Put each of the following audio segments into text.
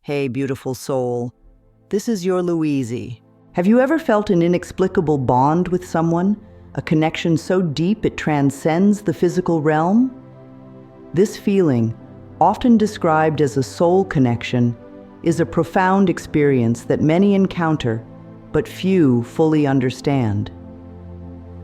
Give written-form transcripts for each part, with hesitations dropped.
Hey, beautiful soul. This is your Louise. Have you ever felt an inexplicable bond with someone? A connection so deep it transcends the physical realm? This feeling, often described as a soul connection, is a profound experience that many encounter, but few fully understand.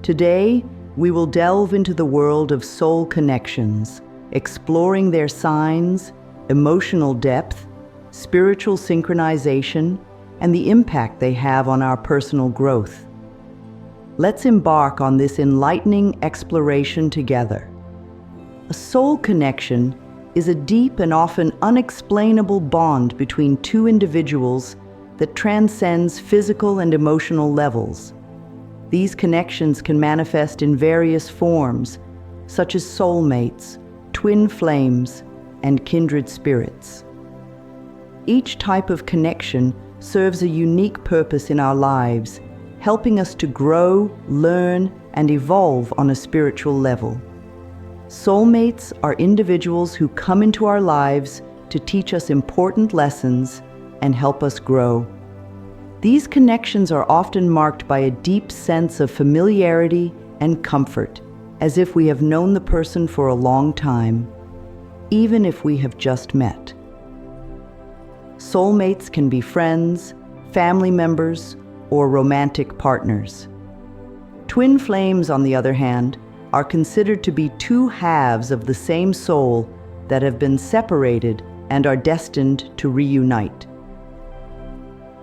Today, we will delve into the world of soul connections, exploring their signs, emotional depth, spiritual synchronization, and the impact they have on our personal growth. Let's embark on this enlightening exploration together. A soul connection is a deep and often unexplainable bond between two individuals that transcends physical and emotional levels. These connections can manifest in various forms, such as soulmates, twin flames, and kindred spirits. Each type of connection serves a unique purpose in our lives, helping us to grow, learn, and evolve on a spiritual level. Soulmates are individuals who come into our lives to teach us important lessons and help us grow. These connections are often marked by a deep sense of familiarity and comfort, as if we have known the person for a long time, even if we have just met. Soulmates can be friends, family members, or romantic partners. Twin flames, on the other hand, are considered to be two halves of the same soul that have been separated and are destined to reunite.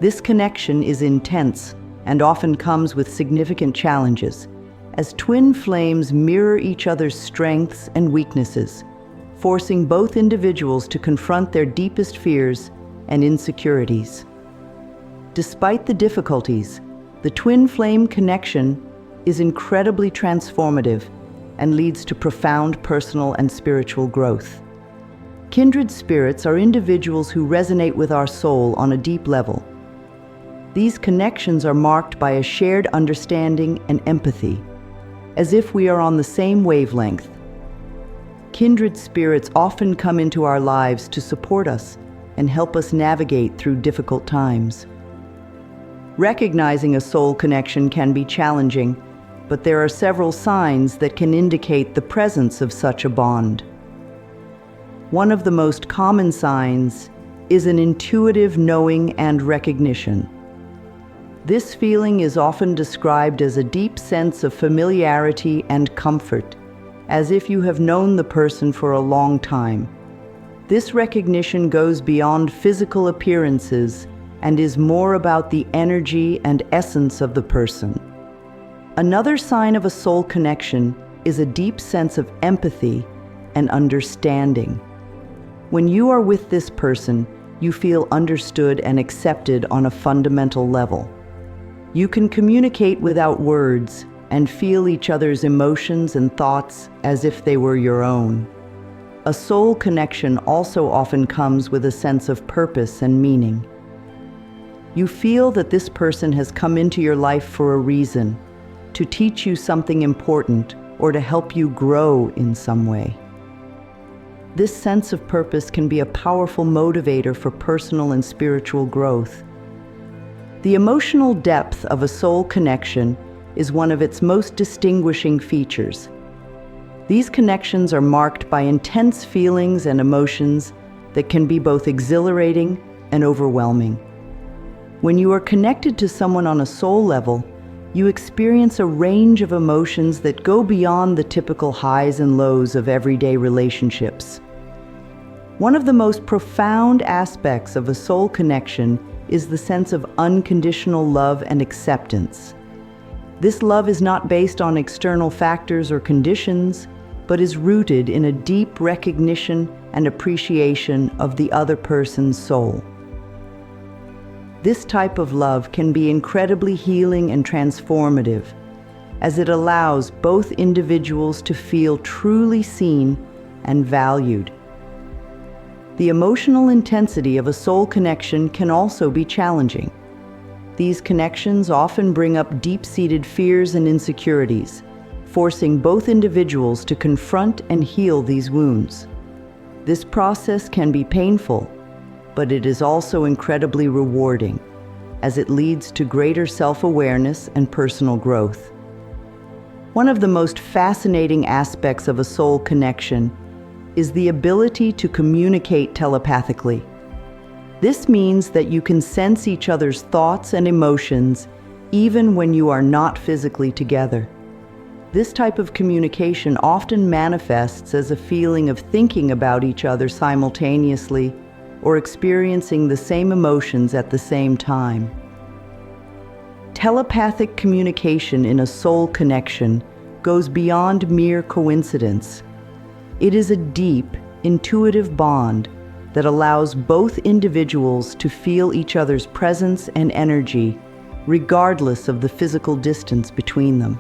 This connection is intense and often comes with significant challenges, as twin flames mirror each other's strengths and weaknesses, forcing both individuals to confront their deepest fears and insecurities. Despite the difficulties, the twin flame connection is incredibly transformative and leads to profound personal and spiritual growth. Kindred spirits are individuals who resonate with our soul on a deep level. These connections are marked by a shared understanding and empathy, as if we are on the same wavelength. Kindred spirits often come into our lives to support us and help us navigate through difficult times. Recognizing a soul connection can be challenging, but there are several signs that can indicate the presence of such a bond. One of the most common signs is an intuitive knowing and recognition. This feeling is often described as a deep sense of familiarity and comfort, as if you have known the person for a long time. This recognition goes beyond physical appearances and is more about the energy and essence of the person. Another sign of a soul connection is a deep sense of empathy and understanding. When you are with this person, you feel understood and accepted on a fundamental level. You can communicate without words and feel each other's emotions and thoughts as if they were your own. A soul connection also often comes with a sense of purpose and meaning. You feel that this person has come into your life for a reason, to teach you something important or to help you grow in some way. This sense of purpose can be a powerful motivator for personal and spiritual growth. The emotional depth of a soul connection is one of its most distinguishing features. These connections are marked by intense feelings and emotions that can be both exhilarating and overwhelming. When you are connected to someone on a soul level, you experience a range of emotions that go beyond the typical highs and lows of everyday relationships. One of the most profound aspects of a soul connection is the sense of unconditional love and acceptance. This love is not based on external factors or conditions, but is rooted in a deep recognition and appreciation of the other person's soul. This type of love can be incredibly healing and transformative, as it allows both individuals to feel truly seen and valued. The emotional intensity of a soul connection can also be challenging. These connections often bring up deep-seated fears and insecurities, forcing both individuals to confront and heal these wounds. This process can be painful, but it is also incredibly rewarding, as it leads to greater self-awareness and personal growth. One of the most fascinating aspects of a soul connection is the ability to communicate telepathically. This means that you can sense each other's thoughts and emotions even when you are not physically together. This type of communication often manifests as a feeling of thinking about each other simultaneously or experiencing the same emotions at the same time. Telepathic communication in a soul connection goes beyond mere coincidence. It is a deep, intuitive bond that allows both individuals to feel each other's presence and energy, regardless of the physical distance between them.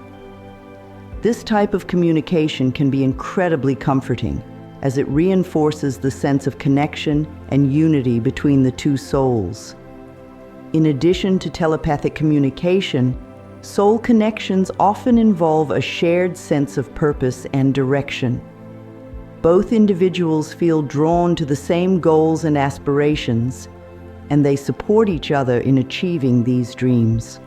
This type of communication can be incredibly comforting, as it reinforces the sense of connection and unity between the two souls. In addition to telepathic communication, soul connections often involve a shared sense of purpose and direction. Both individuals feel drawn to the same goals and aspirations, and they support each other in achieving these dreams.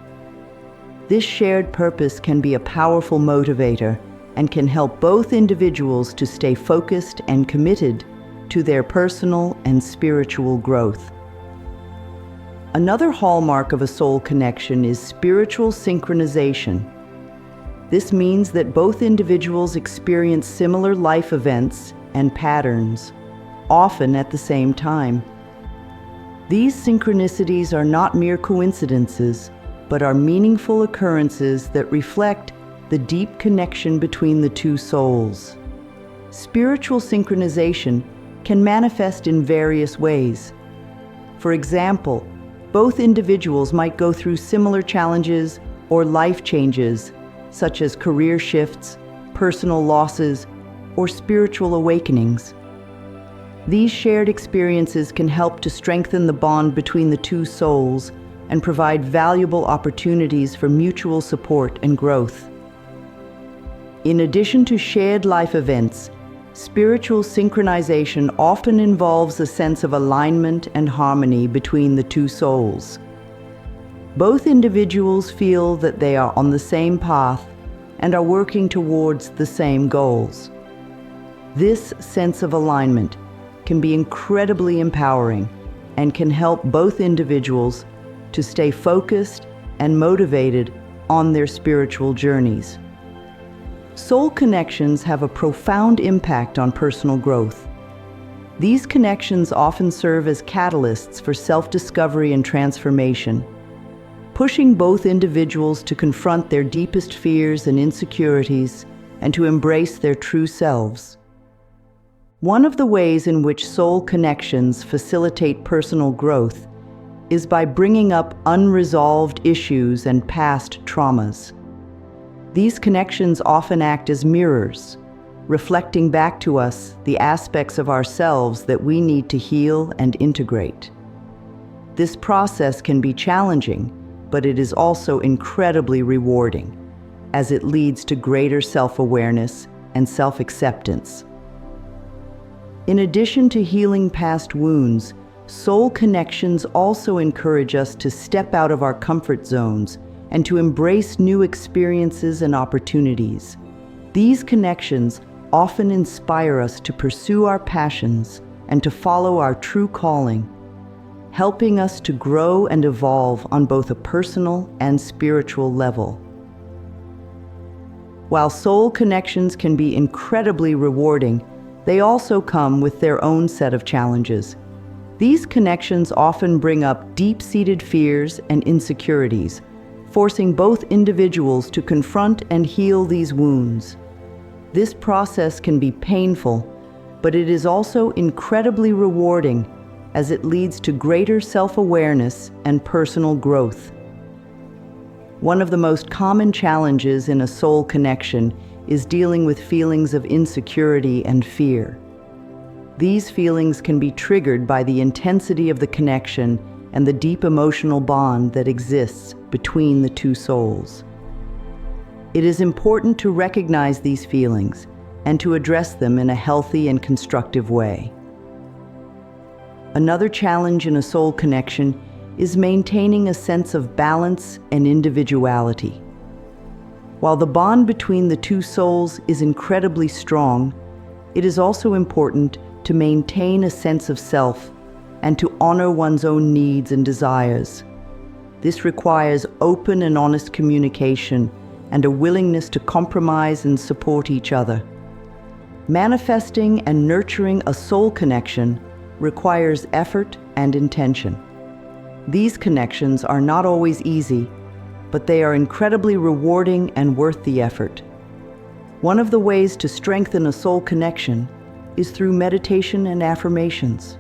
This shared purpose can be a powerful motivator and can help both individuals to stay focused and committed to their personal and spiritual growth. Another hallmark of a soul connection is spiritual synchronization. This means that both individuals experience similar life events and patterns, often at the same time. These synchronicities are not mere coincidences, but are meaningful occurrences that reflect the deep connection between the two souls. Spiritual synchronization can manifest in various ways. For example, both individuals might go through similar challenges or life changes, such as career shifts, personal losses, or spiritual awakenings. These shared experiences can help to strengthen the bond between the two souls and provide valuable opportunities for mutual support and growth. In addition to shared life events, spiritual synchronization often involves a sense of alignment and harmony between the two souls. Both individuals feel that they are on the same path and are working towards the same goals. This sense of alignment can be incredibly empowering and can help both individuals to stay focused and motivated on their spiritual journeys. Soul connections have a profound impact on personal growth. These connections often serve as catalysts for self-discovery and transformation, pushing both individuals to confront their deepest fears and insecurities and to embrace their true selves. One of the ways in which soul connections facilitate personal growth is by bringing up unresolved issues and past traumas. These connections often act as mirrors, reflecting back to us the aspects of ourselves that we need to heal and integrate. This process can be challenging, but it is also incredibly rewarding, as it leads to greater self-awareness and self-acceptance. In addition to healing past wounds, soul connections also encourage us to step out of our comfort zones and to embrace new experiences and opportunities. These connections often inspire us to pursue our passions and to follow our true calling, helping us to grow and evolve on both a personal and spiritual level. While soul connections can be incredibly rewarding, they also come with their own set of challenges. These connections often bring up deep-seated fears and insecurities, forcing both individuals to confront and heal these wounds. This process can be painful, but it is also incredibly rewarding as it leads to greater self-awareness and personal growth. One of the most common challenges in a soul connection is dealing with feelings of insecurity and fear. These feelings can be triggered by the intensity of the connection and the deep emotional bond that exists between the two souls. It is important to recognize these feelings and to address them in a healthy and constructive way. Another challenge in a soul connection is maintaining a sense of balance and individuality. While the bond between the two souls is incredibly strong, it is also important to maintain a sense of self and to honor one's own needs and desires. This requires open and honest communication and a willingness to compromise and support each other. Manifesting and nurturing a soul connection requires effort and intention. These connections are not always easy, but they are incredibly rewarding and worth the effort. One of the ways to strengthen a soul connection is through meditation and affirmations.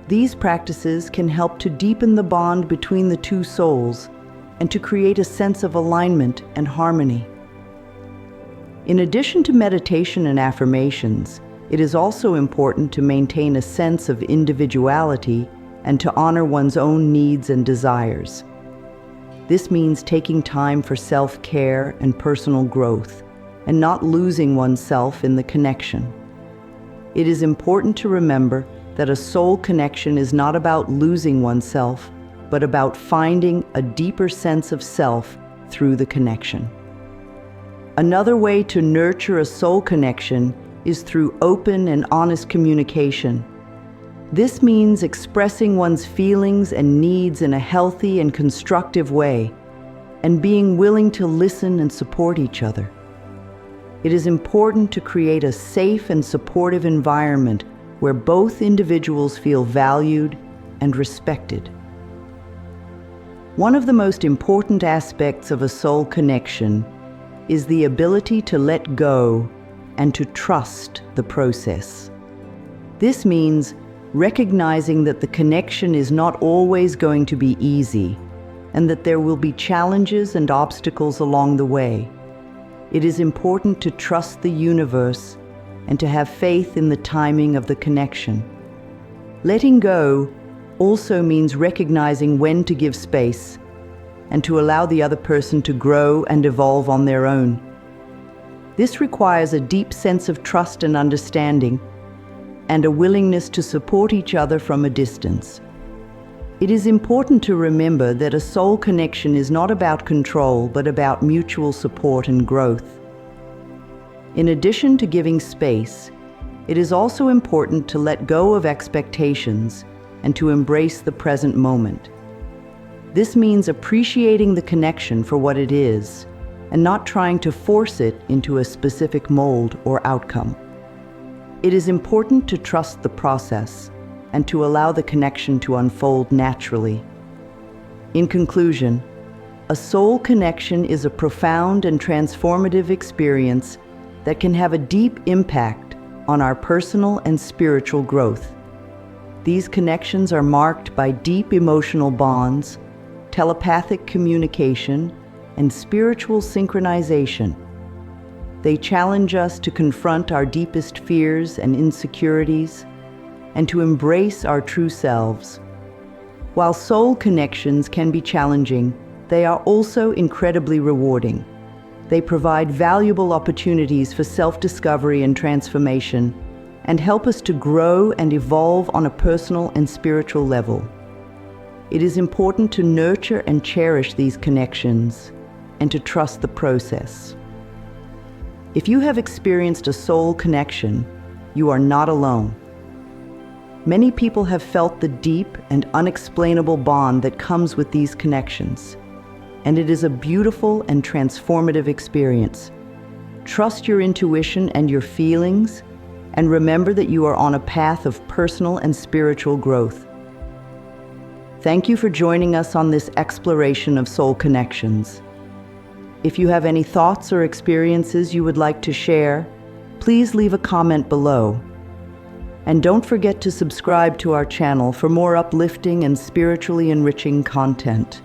These practices can help to deepen the bond between the two souls and to create a sense of alignment and harmony. In addition to meditation and affirmations, it is also important to maintain a sense of individuality and to honor one's own needs and desires. This means taking time for self-care and personal growth, and not losing oneself in the connection. It is important to remember that a soul connection is not about losing oneself, but about finding a deeper sense of self through the connection. Another way to nurture a soul connection is through open and honest communication. This means expressing one's feelings and needs in a healthy and constructive way, and being willing to listen and support each other. It is important to create a safe and supportive environment where both individuals feel valued and respected. One of the most important aspects of a soul connection is the ability to let go and to trust the process. This means recognizing that the connection is not always going to be easy, and that there will be challenges and obstacles along the way. It is important to trust the universe and to have faith in the timing of the connection. Letting go also means recognizing when to give space and to allow the other person to grow and evolve on their own. This requires a deep sense of trust and understanding, and a willingness to support each other from a distance. It is important to remember that a soul connection is not about control, but about mutual support and growth. In addition to giving space, it is also important to let go of expectations and to embrace the present moment. This means appreciating the connection for what it is, and not trying to force it into a specific mold or outcome. It is important to trust the process and to allow the connection to unfold naturally. In conclusion, a soul connection is a profound and transformative experience that can have a deep impact on our personal and spiritual growth. These connections are marked by deep emotional bonds, telepathic communication, and spiritual synchronization. They challenge us to confront our deepest fears and insecurities, and to embrace our true selves. While soul connections can be challenging, they are also incredibly rewarding. They provide valuable opportunities for self-discovery and transformation, and help us to grow and evolve on a personal and spiritual level. It is important to nurture and cherish these connections, and to trust the process. If you have experienced a soul connection, you are not alone. Many people have felt the deep and unexplainable bond that comes with these connections, and it is a beautiful and transformative experience. Trust your intuition and your feelings, and remember that you are on a path of personal and spiritual growth. Thank you for joining us on this exploration of soul connections. If you have any thoughts or experiences you would like to share, please leave a comment below. And don't forget to subscribe to our channel for more uplifting and spiritually enriching content.